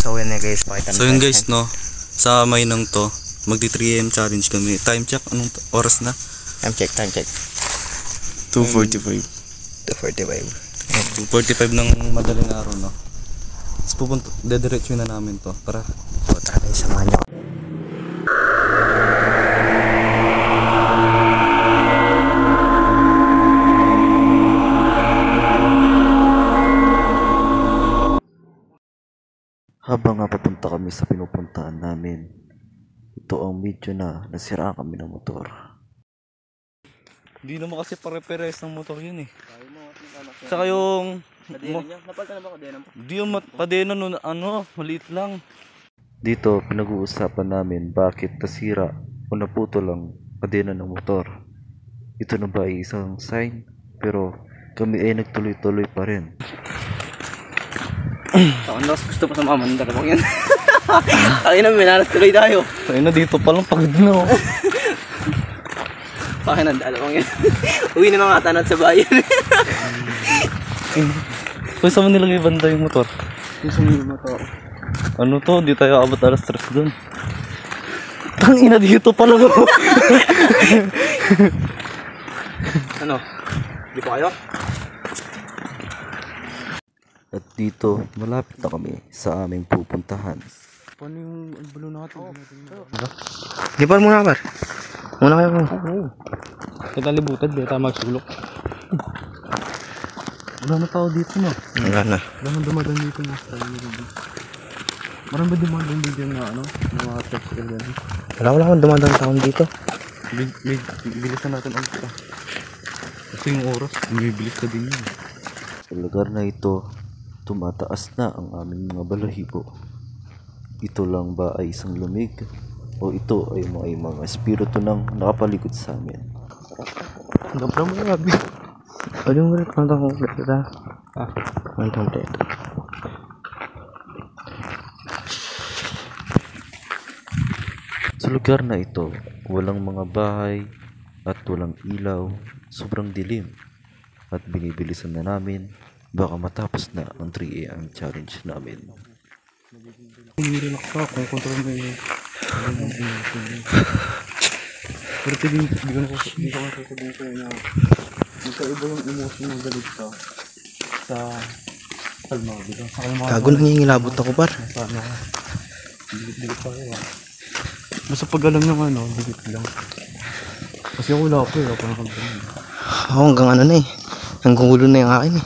So yun guys, pakita So yun guys, no, sa may nang to, magdi 3 AM challenge kami. Time check, anong oras na? Time check. 2:45. 2:45. 2:45 ng madaling araw, no. Tapos pupunta, dediretso na namin to. Para So tara guys, samahan nyo. Habang nga papunta kami sa pinupuntahan namin, ito ang medyo na nasira kami ng motor. hindi naman kasi pare-pares ng motor yun eh. Saka yung Napalta na ba kadena mo? di yung kadena nun, maliit lang. Dito pinag-uusapan namin bakit nasira o naputo lang kadena ng motor. Ito na ba ay isang sign? Pero kami ay nagtuloy-tuloy pa rin. Taon gusto pa sa mama ng dalawang yan. Tayo na, minalas tuloy tayo. Tayo na dito palang pagod na ako. Pakin ang dalawang yan. Uwi na mga tanat sa bayan. Kung saan mo nilagay banda yung motor? Gusto mo yung motor? Ano to? Di tayo abot alas 3 dun. Tangina dito pala mo. Ano? Di pa kayo? At dito malapit na kami sa aming pupuntahan. Paano yung bulo natin? Di pa muna par. Muna kayo. Kita libutan, di tayo magsulok. Wala na tao dito na. Wala na. Wala nang dumadang dito na. Marami ba dumadang dito na mga tricycle yan? Wala akong dumadang taon dito. Bilisan natin ang kita. Kasi yung oras, bibilis ka din yun. Sa lugar na ito, tumataas na ang aming mga balahibo. Ito lang ba ay isang lumig? O ito ay mga espiritu nang nakapaligid sa amin? Gabra mo grabe. Ano yung ulit? Mantang ko ulit kita. Mantang ulit. Sa lugar na ito, walang mga bahay at walang ilaw, sobrang dilim. At binibilisan na namin, baka matapos na ang 3 AM challenge namin. Relax ka, kung kontrol mo yung pero hindi ko sasabihin sa'yo na magkaiba yung emotion ng galit ka sa kalma, diba? Sa kalma Gago, nangingilabot ako par. paano ka? Dikit pa kayo. Basta pag alam nyo dikit lang. Kasi ako wala pa nakagano. Ako hanggang ano na eh. Hanggang ulo na yung akin eh.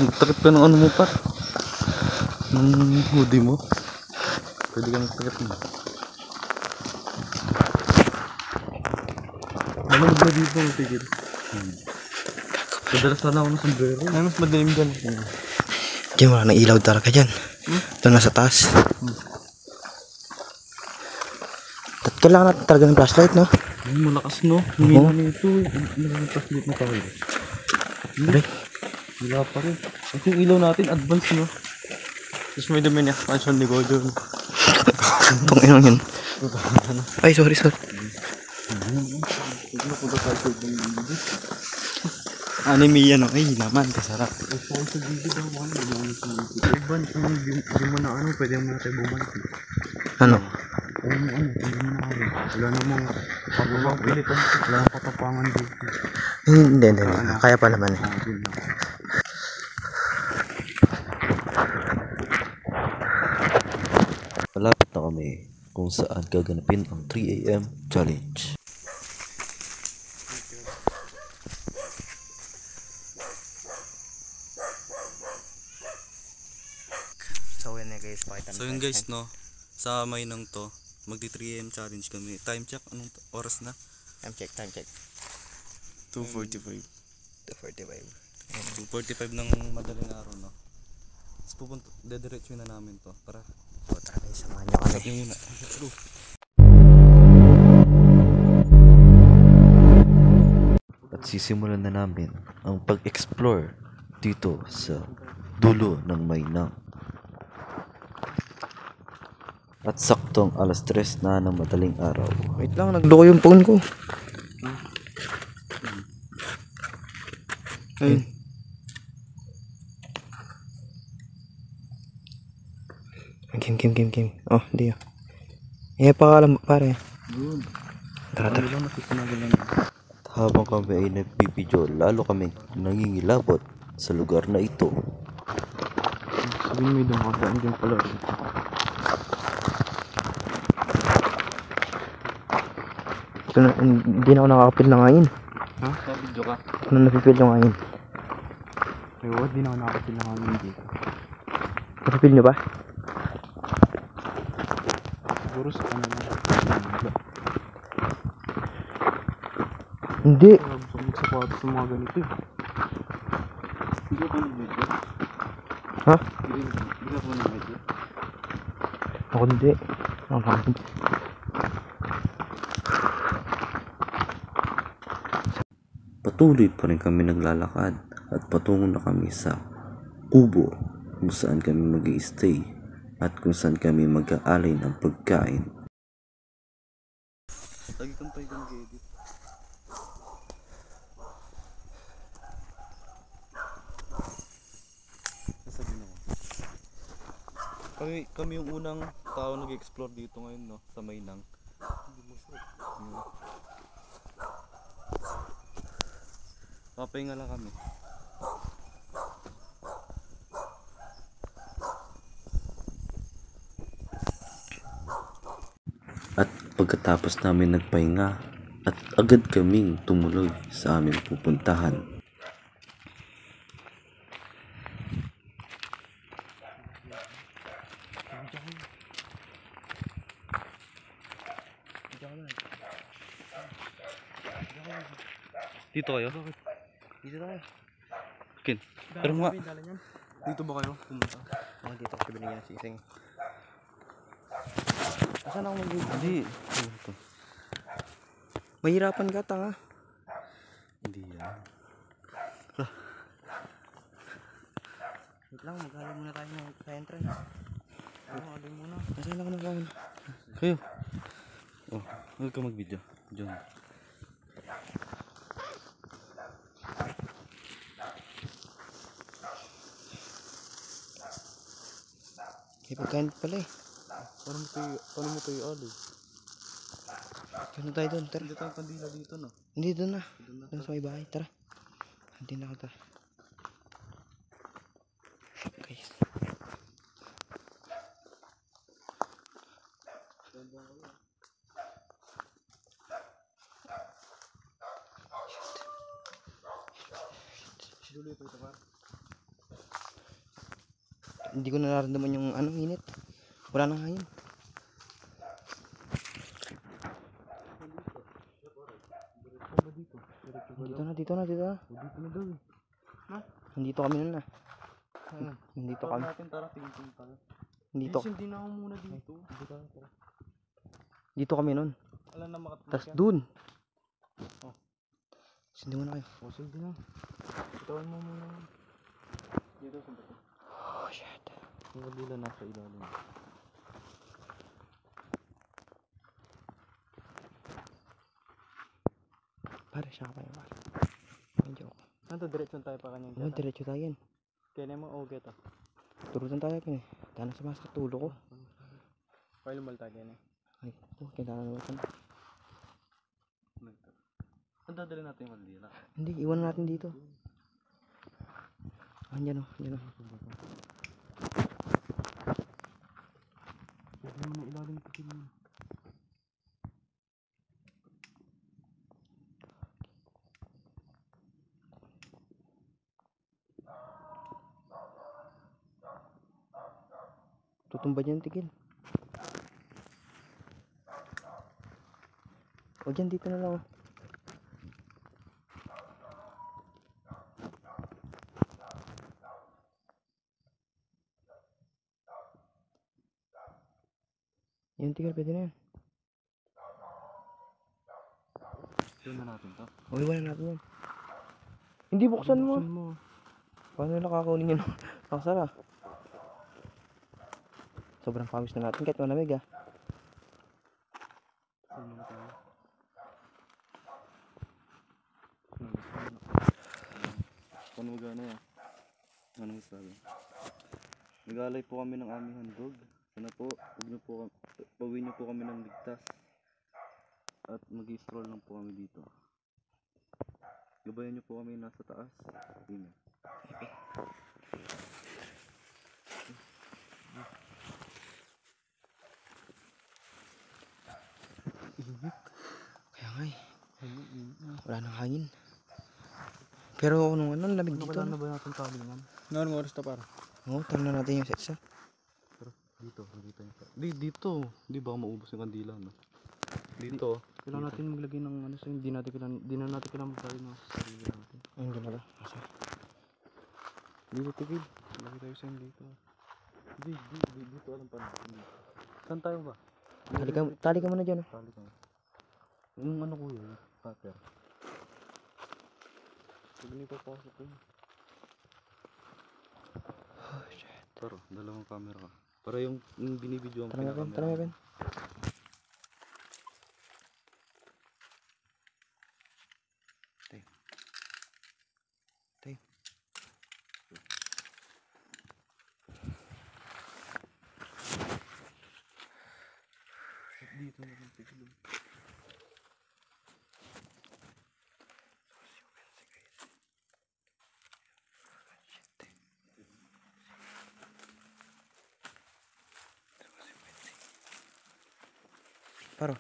Nagtakip ka ng ano mo par? Ng hoodie mo? Pwede ka nagtakip mo. Malamig na dito ang tigil. Madalas na ako ng sombrero. Ay, mas madalim dyan. Diyan wala nang ilaw talaga dyan. Ito nasa taas. Kailangan natin talaga ng flashlight, no? Ay, malakas no. Humina nito. Malakas na tayo. Aray. Wala pa rin. At yung ilaw natin, advance no. Tapos may dumi niya. Mansion ni Gojo. Itong inong yun. Ay, sorry. Anime yan o. Ay, naman. Kasarap. Pwede mo natin bumalik. Ano? Wala namang pagubang pilit. Wala namang katapangan dito. Hindi. Kaya pa naman eh. Malapit na kami kung saan gaganapin ang 3 AM challenge. So yun guys, pakita So yun guys, no, sa may nang to, magdi 3 AM challenge kami. Time check, anong oras na? Time check. 2:45. 2:45. 2:45 ng madaling araw, no. Tapos pupunta, dediretso na namin to. Para So tara guys, samahan nyo kami. yun na. Let's go. At sisimulan na namin ang pag-explore dito sa dulo ng Mainang. At saktong alas 3 na ng madaling araw. Wait lang, nagloko yung phone ko. Ayun. Game. Oh, hindi oh. Eh, pakalam pare. Yun. Tara. Ano lang nakikinagal na Habang kami ay nagbibideo, lalo kami nangingilabot sa lugar na ito. Sabihin mo yung dumakasaan din pala. Ito na, hindi na ako nakakapil ng hangin. Ha? Sa video ka? Ano napipil yung hangin? Ewan, di na ako nakakapil ng hangin dito. Napipil nyo ba? Siguro sa kanila. Hindi. Gusto ko magsapatos sa mga ganito eh. Hindi ka pa nag-video? Ha? Hindi ka pa nag-video? Ako hindi. Ang hangin. Patuloy pa rin kami naglalakad at patungo na kami sa kubo kung saan kami mag-i-stay at kung saan kami mag-aalay ng pagkain. Lagi kang tayo ka nag-edit. Sasabihin ako. Kami yung unang tao nag-explore dito ngayon, no? Sa Maynang. Yun. Papahinga lang kami. At pagkatapos namin nagpahinga at agad kaming tumuloy sa aming pupuntahan. Dito kayo? Dito tayo. Ken, pero nga. Dito ba kayo pumunta? Ako dito kasi binigyan ng sising. Asan ako mag-video? Hindi. Ito. Mahirapan ka, tanga. Hindi yan. Wait lang, mag-alay muna tayo sa entrance. Mag-alay muna. Nasaan ako nag-alay? Kayo. Oh, huwag ka mag-video. Diyan. May pagkain pala eh. Paano mo tayo ali? Doon tayo doon, tara. Hindi tayo kandila dito, no? Hindi, doon na. Doon sa may bahay, tara. Hindi na ka, tara. Guys. Hindi ko nararamdaman yung init. Wala nang hangin. Dito na. Dito na daw eh. Nandito kami nun na. Nandito kami. Natin tara, tingin tayo. Nandito. Hindi na ako muna dito. Dito kami nun. Alam na makatulog Tapos yan. dun. Oh. Sindi mo na kayo. O, sige na. Itawan mo muna. Dito, saan ba? Oh shit. Yung kabila nasa ilalim. Pare, siya ka pa yung pare. Ang joke. Ano to, diretsyon tayo pa kanyang Oo, diretso tayo yan. Kaya naman, okay to. Turutan tayo yan eh. Tana sa mas katulo ko. Pwede lumal tayo yan eh. Ay, kinta na naman. Saan dadali natin yung kaldila? Hindi, iwan natin dito. Andyan o, andyan o. Huwag mo na ilalim ito sila. Tutumba dyan, tigil. O dyan, dito na lang o. Yan, tigil, pwede na yan. Doon na natin to. O, iwan na natin yan. Hindi, buksan mo. Buksan mo. Paano nakakaunin yun? Nakasara. Sobrang pawis na natin kahit malamig ah. Saan naman tayo? Paano magana yan? Anong sabi? Nag-alay po kami ng aming handog Sana po, pauwi niyo po kami ng ligtas. At mag-stroll lang po kami dito. Gabayan niyo po kami nasa taas. Amen. Kaya nga eh. Wala nang hangin. Pero nung ano, lamig dito. Wala na ba natin talingan? Ngayon oras na para. Oo, tama na natin yung setsa. Pero dito, dito yung dito. Di ba maubos yung kandila, no? Dito. Kailangan natin maglagay ng ano sa hindi na natin kailangan magsabi ng sarili natin. Ayun, gano'n ba? Asa? Dito, tigil. Lagay tayo sa dito. Dito alam pa natin. Saan tayo ba? Tali ka muna dyan. Oh. Tali tayo. Yung ano ko yun, cutter. Pag hindi papasok yun. Oh, shit. Pero, dalawang camera ka. Para yung binibidyo ang Tara nga, Ben. Tara nga, Ben. Tay. Tay. Dito na lang tigil. Paro.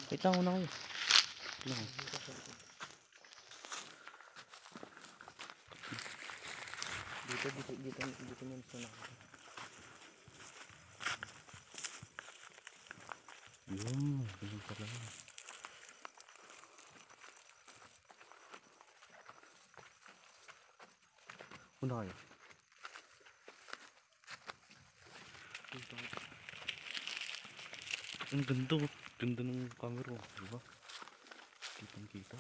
Wait lang, una kayo. Dito mo sa nakita. Yun pala. Una kayo. Ang ganda, oh. Ganda ng camera, oh. Diba? Kitang kita.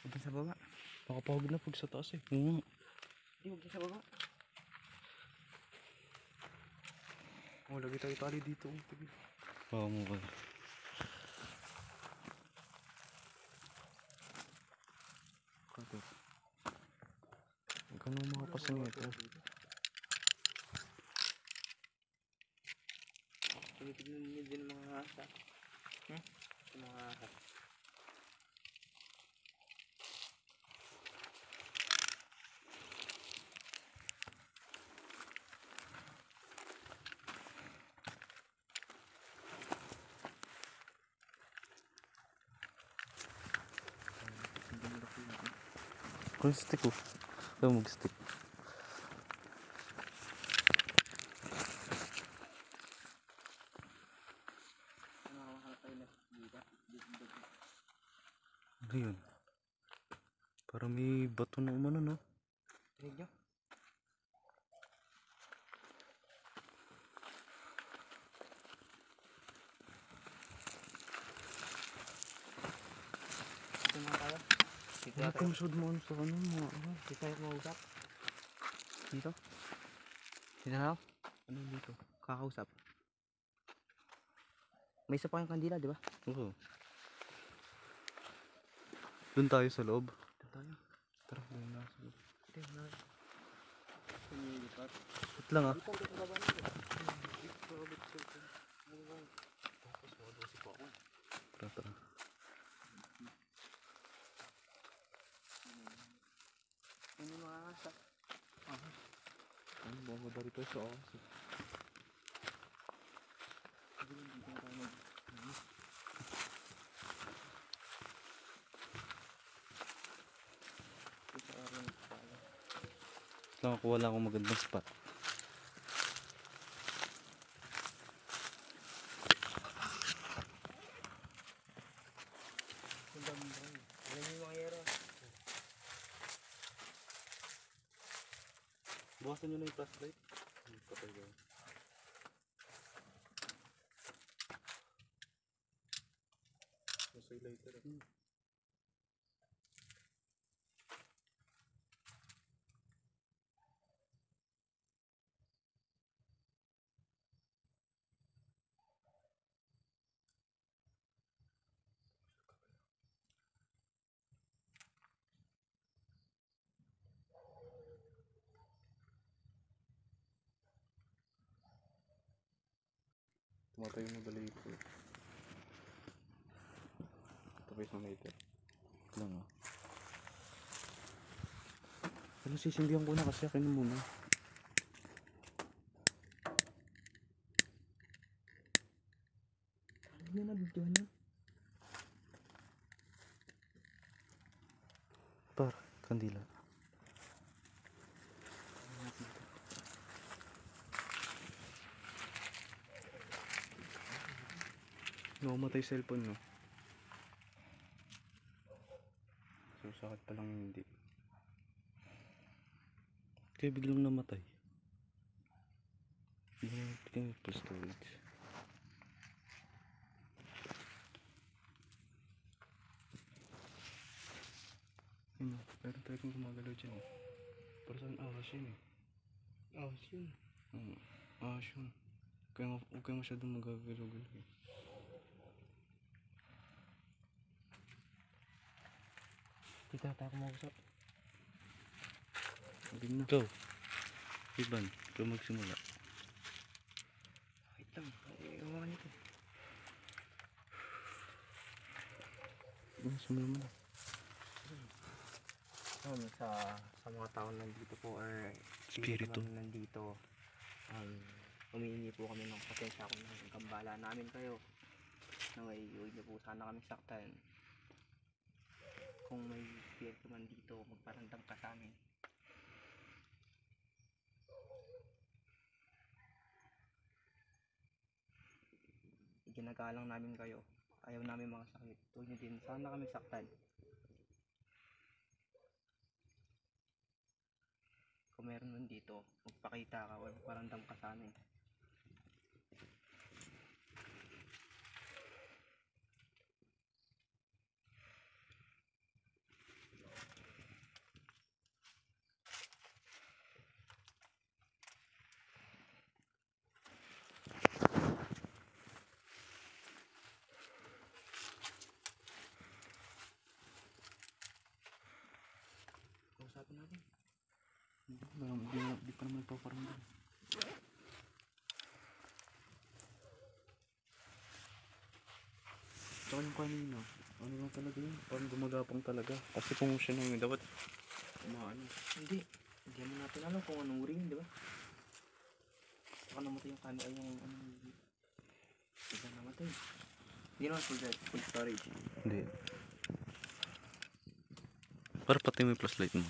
Huwag sa baba. Nakapagod na pag sa taas eh. Hindi, huwag sa baba. Oh, lagi tayo tali dito. Oo, mukha. Cutter. Huwag ka nang makapasang ito. Tignan niyo din mga hasa. Mga hasa. Kung stick oh. Ito mag-stick. Ano yun? Parang may bato na umano, no? Tignan niyo. Ito na tayo. Wala tayo masyad mo ano sa ano, mga ano. Dito tayo mag-usap. Dito? Dito na ako? Ano dito? Kakausap. May isa pa kayong kandila, di ba? Oo. Doon tayo sa loob. Dito tayo. Tara, doon na sa loob. Dito na. Wait lang ah. Tara, tara. Ano yung mga hasa? Ano ba? Madari tayo sa akas eh. Nakakuha lang akong magandang spot. Bukasan nyo na yung flashlight. Patay ba yun? Nasa lighter eh. Tumatay yung balay ito. Tapos na lighter. Lang ah. Ano, sisindihan ko na kasi akin muna. Ano na video niya? Par, kandila. Nakamatay cellphone no? So sakit pa lang hindi. Kaya biglang namatay. Biglang full storage. Meron tayo kung gumagalaw dyan eh. Pero saan ahas yun eh? Ahas yun? Ahas yun. Kaya huwag kayo masyadong magagalaw-galaw eh. Kita tayo mag-usap. Sabihin na. Ikaw. Iban, ikaw magsimula. Wait lang. Iwakan nito. Simula mo na. Sa mga tao nandito po or Spirito. nandito, humihingi po kami ng pasensya kung nagkambala namin kayo. Huwag niyo po sana kami saktan. Kung may spirito man dito, magparandam ka sa amin. Ginagalang namin kayo. Ayaw namin mga sakit. Huwag niyo din sana kami saktan. Kung meron man dito, magpakita ka o magparandam ka sa amin. Kausapin natin. Di pa naman paparamdam. Tsaka yung kanina, ano lang talaga yun? Parang gumagapang talaga. Kasi kung siya nang dapat umaano. Hindi mo natin alam kung anong uri yun, di ba? Saka namatay yung camera, yung bigla namatay. Hindi naman full storage. Hindi. Para pati mo yung flashlight mo.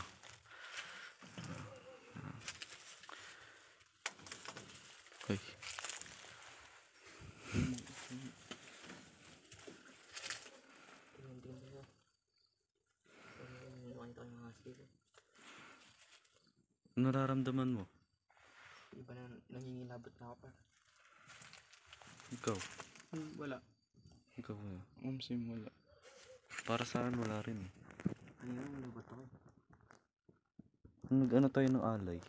Okay. Nararamdaman mo? Iba na nangingilabot na ako pa. Ikaw. Wala. Ikaw eh. Sim, wala. Para sa akin wala rin eh. Kanina nilabot ako eh. Nag-ano tayo ng alay.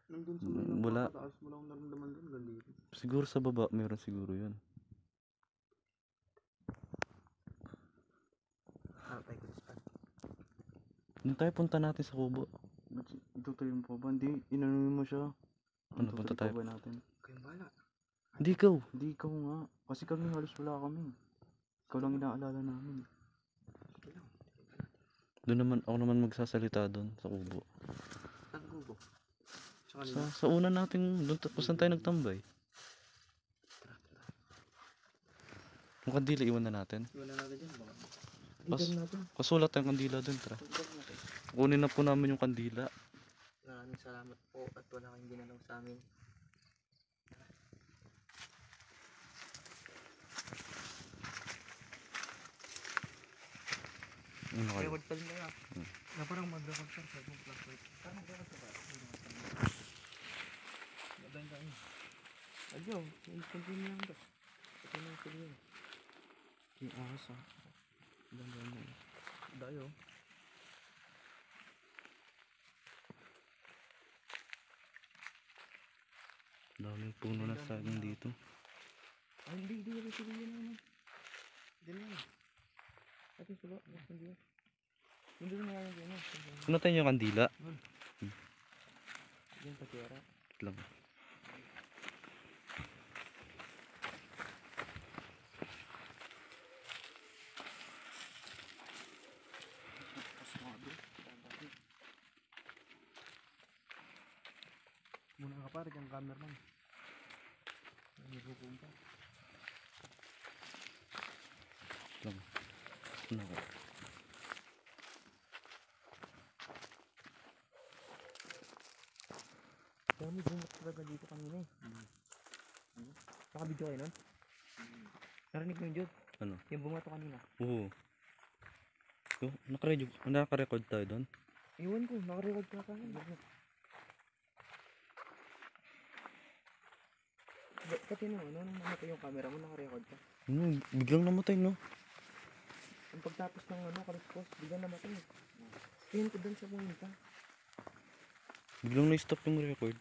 Nandun sa Wala. Taas mo lang naramdaman doon, gandito. Siguro sa baba, meron siguro yun. Tayo ko spot. Doon tayo punta natin sa kubo. Itutuloy mo pa ba? Hindi, inanunin mo siya. Ano, punta tutuloy tayo? pa ba natin? Kayong bala. Hindi ikaw. Hindi, ikaw nga. Kasi kami halos wala kami. Ikaw lang inaalala namin. Sige lang. Doon naman, ako naman magsasalita doon sa kubo. Saan gugo? Sa Sa, kanila. sa una natin, doon kung saan tayo nagtambay. Tara. Yung kandila, iwan na natin. Wala natin dyan baka. Pas- Igan natin. Pasulat tayong kandila doon, tara. Igan natin. Kunin na po namin yung kandila. Na maraming salamat po at wala kayong ginalaw sa amin. Ano kayo? Record pa rin kayo. Na parang mag-record sa mong flashlight. Parang record pa ba? Maganda yun. Adyo, continue lang to. Ito na ito yun. Yung oras ah. Maganda yun. Dayo. Daming puno na saging dito. Ay, hindi rin sila yun naman. Hindi lang. Ate, sila. Hindi yan. Hindi rin nga yung gano'n. Ano tayo yung kandila? Yan, patira. Wait lang. Muna ka pare, yung cameraman. Nagpupunta. Wait lang. Ano ka? Dami bungat talaga dito kanina eh. Nakabidyo kayo nun? Narinig mo yun, Jod? Ano? Yung bumato kanina. Oo. Yo, naka-record tayo doon. Iwan ko, nakarecord ka pa lang. Ba't yun ano? Nung namatay yung camera mo, nakarecord ka? Biglang namatay, no? Ang pagtapos ng ano, kaliskos, biglang namatay. Tingin ko doon siya pumunta. Biglang na-stop yung record.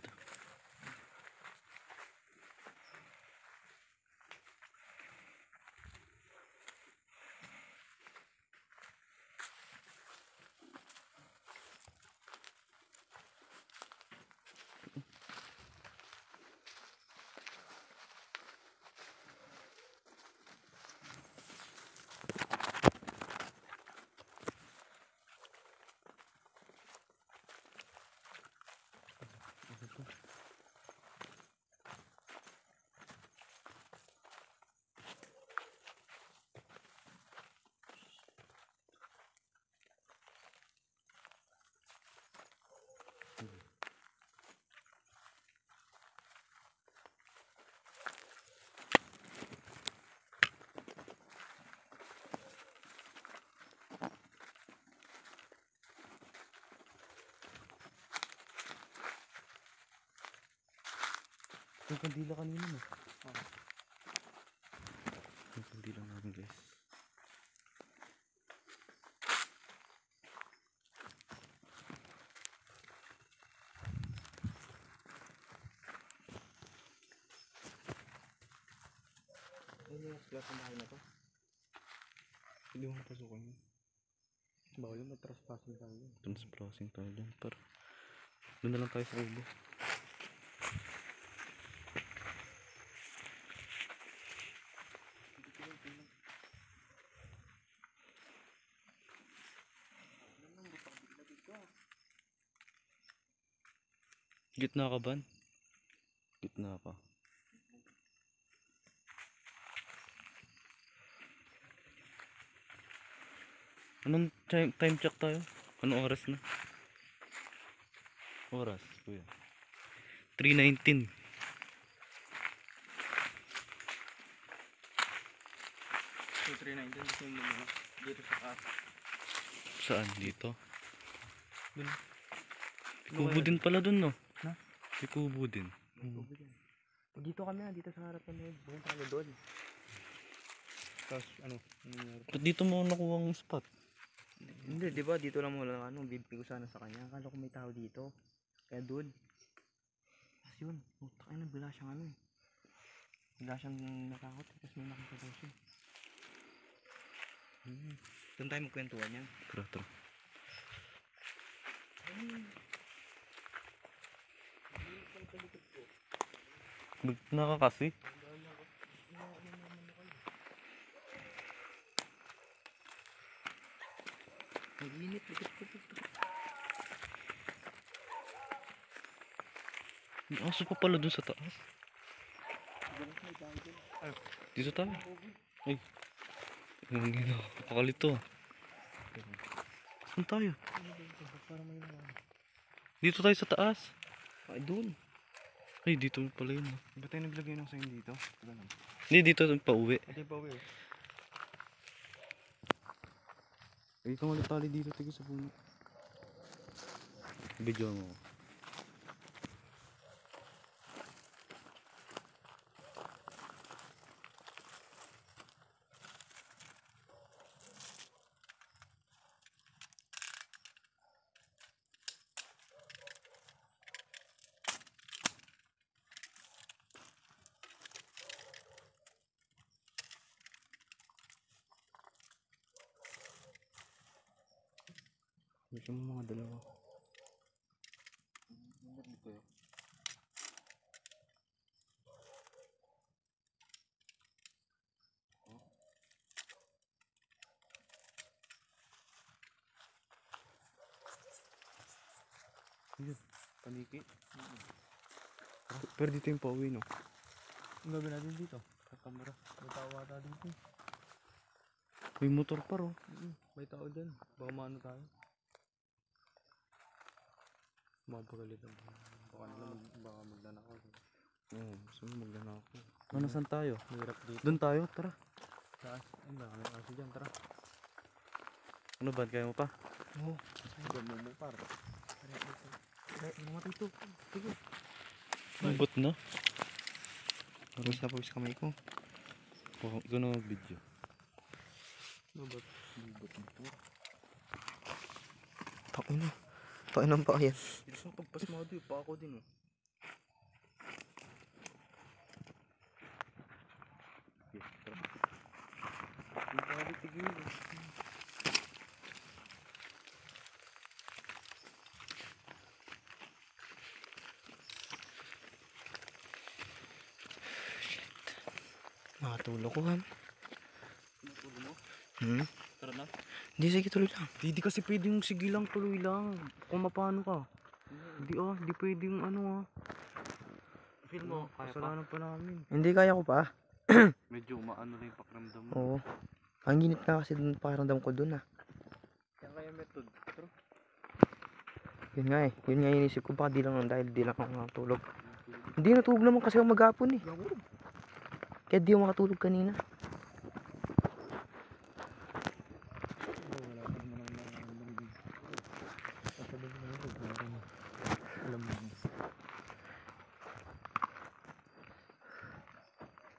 Yung kandila kanina, no? Yung kandila namin, guys. Ayun yung sila sa bahay na to. Hindi mo napasukan yun. Bawal yun, mag-trespassing tayo yun. Transplacing tayo dyan. Pero, doon na lang tayo sa kubo. Gitna ka, Ban? Gitna ka. Anong time check tayo? Anong oras na? Oras, kuya. 3:19. So 319 yung muna. Dito sa taas. Saan? Dito? Dun. May kubo din pala dun, no? Ha? May kubo din. Dito kami dito sa harap kami. Bumunta kami doon. Tapos ano nangyari? Ba't dito mo nakuha ang spot? Hindi, di ba? Dito lang muna bibigay ko sana sa kanya. Akala ko may tao dito. Kaya doon. Tapos yun. Puta kayo na, bigla siyang ano eh. Bigla siyang natakot eh. Tapos may nakita daw siya. Doon tayo magkwentuhan yan. Tara, tara. Gitna ka kasi. Nag-init. Likit. May aso pa pala dun sa taas. Dito tayo. Ay. Ang gina. Kakalito. Saan tayo? Parang may naman. Dito tayo sa taas. Ay, doon. Ay, dito pala yun. Ba't tayo naglagay ng sign dito? Ganun. Hindi, dito pa uwi. Ito yung pauwi. Ay, ikaw ulit tali dito. Tigil sa puno. Video mo. Gusto mo mga dalawa. Yun, paniki. Pero dito yung pauwi, no? Ang gagawin natin dito? Kakamera. May tao ata dito. May motor pa, ro. May tao dyan. Baka maano tayo. Mapagalitan. Baka magdanakaw. Oo, gusto mo magdana ako. Ano, saan tayo? Mahirap dito. Doon tayo, tara. Taas. Ay, baka may kasi dyan. Tara. Ano ba, kaya mo pa? Oo. Ay, mo par. Ay, namatay ito. Sige. Lambot na. Pawis na pawis kamay ko. Oh, ikaw na mag-video. Lambot. Lambot dito. Pakina. Pakinang pa yan. Dito sa pagpasmado yung pa ako din, oh. Okay, tara. Yung pali, tigil, oh. Nakatulog ko, Han. Natulog mo? Tara na. Hindi, sige, tuloy lang. Hindi kasi pwede yung sige lang, tuloy lang. Kung mapano ka. Hindi pwede yung ano Feel mo, kaya pa? Kasalanan pa namin. Hindi, kaya ko pa. Medyo umaano lang yung pakiramdam mo. Oo. Ang ginit na kasi dun, pakiramdam ko dun, ah. Yan kaya method. Pero, Yun nga eh. Yun nga inisip ko, baka di lang dahil di lang ako nakatulog. Hindi, natulog naman kasi ako maghapon eh. Kaya di ako makatulog kanina.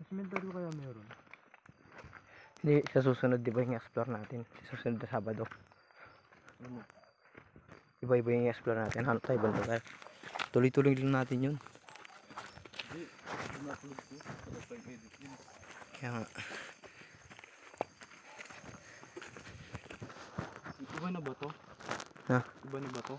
cemetery kaya meron? Hindi, sa susunod di ba yung explore natin? Sa susunod na Sabado. Ano? Iba-iba yung explore natin. Hanap tayo, banda tayo. Tuloy-tuloy lang natin yun. Hindi, pinapulog ko. Wala pa yung edit yun. Kaya nga. Iba na ba to? Ha? Iba na ba to?